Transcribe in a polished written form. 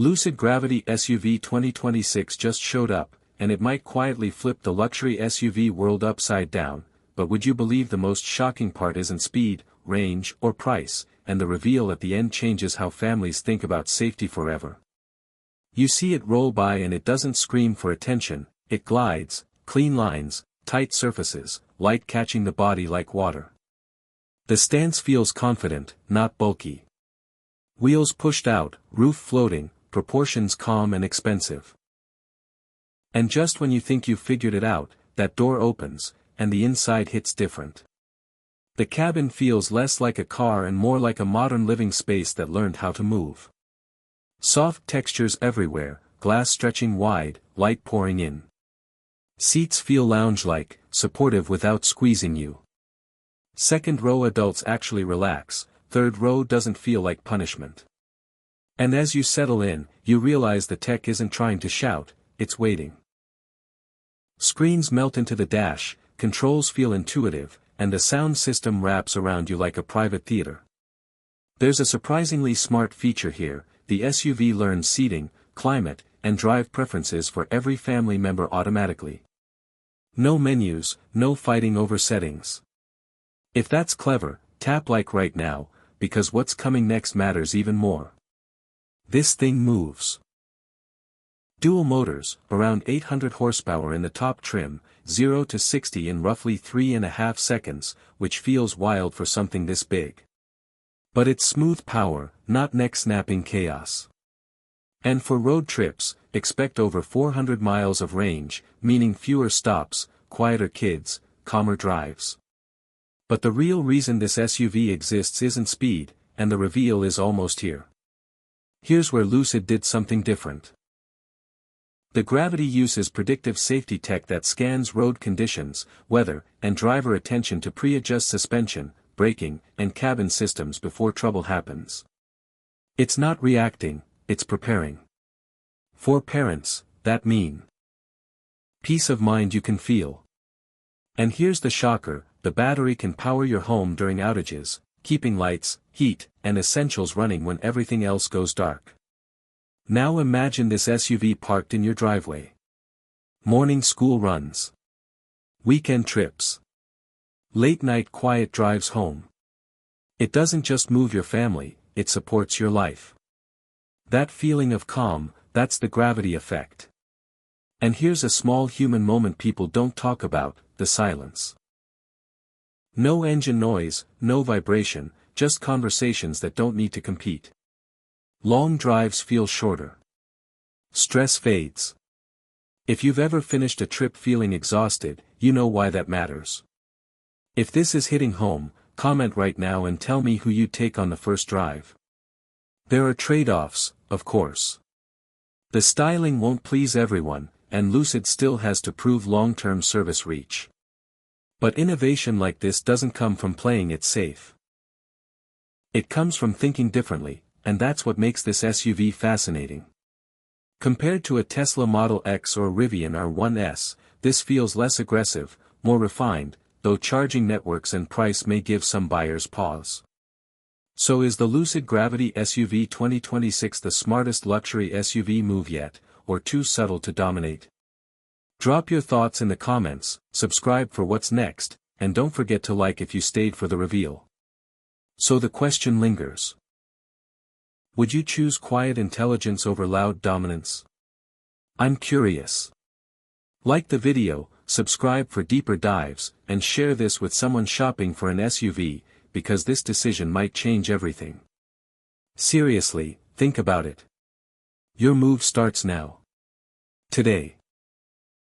Lucid Gravity SUV 2026 just showed up, and it might quietly flip the luxury SUV world upside down, but would you believe the most shocking part isn't speed, range, or price, and the reveal at the end changes how families think about safety forever. You see it roll by and it doesn't scream for attention, it glides, clean lines, tight surfaces, light catching the body like water. The stance feels confident, not bulky. Wheels pushed out, roof floating, proportions calm and expensive. And just when you think you've figured it out, that door opens, and the inside hits different. The cabin feels less like a car and more like a modern living space that learned how to move. Soft textures everywhere, glass stretching wide, light pouring in. Seats feel lounge-like, supportive without squeezing you. Second row adults actually relax, third row doesn't feel like punishment. And as you settle in, you realize the tech isn't trying to shout, it's waiting. Screens melt into the dash, controls feel intuitive, and the sound system wraps around you like a private theater. There's a surprisingly smart feature here: the SUV learns seating, climate, and drive preferences for every family member automatically. No menus, no fighting over settings. If that's clever, tap like right now, because what's coming next matters even more. This thing moves. Dual motors, around 800 horsepower in the top trim, 0 to 60 in roughly 3.5 seconds, which feels wild for something this big. But it's smooth power, not neck-snapping chaos. And for road trips, expect over 400 miles of range, meaning fewer stops, quieter kids, calmer drives. But the real reason this SUV exists isn't speed, and the reveal is almost here. Here's where Lucid did something different. The Gravity uses predictive safety tech that scans road conditions, weather, and driver attention to pre-adjust suspension, braking, and cabin systems before trouble happens. It's not reacting, it's preparing. For parents, that means peace of mind you can feel. And here's the shocker: the battery can power your home during outages, keeping lights, heat, and essentials running when everything else goes dark. Now imagine this SUV parked in your driveway. Morning school runs. Weekend trips. Late-night quiet drives home. It doesn't just move your family, it supports your life. That feeling of calm, that's the Gravity effect. And here's a small human moment people don't talk about: the silence. No engine noise, no vibration, just conversations that don't need to compete. Long drives feel shorter. Stress fades. If you've ever finished a trip feeling exhausted, you know why that matters. If this is hitting home, comment right now and tell me who you'd take on the first drive. There are trade-offs, of course. The styling won't please everyone, and Lucid still has to prove long-term service reach. But innovation like this doesn't come from playing it safe. It comes from thinking differently, and that's what makes this SUV fascinating. Compared to a Tesla Model X or Rivian R1S, this feels less aggressive, more refined, though charging networks and price may give some buyers pause. So is the Lucid Gravity SUV 2026 the smartest luxury SUV move yet, or too subtle to dominate? Drop your thoughts in the comments, subscribe for what's next, and don't forget to like if you stayed for the reveal. So the question lingers. Would you choose quiet intelligence over loud dominance? I'm curious. Like the video, subscribe for deeper dives, and share this with someone shopping for an SUV, because this decision might change everything. Seriously, think about it. Your move starts now. Today.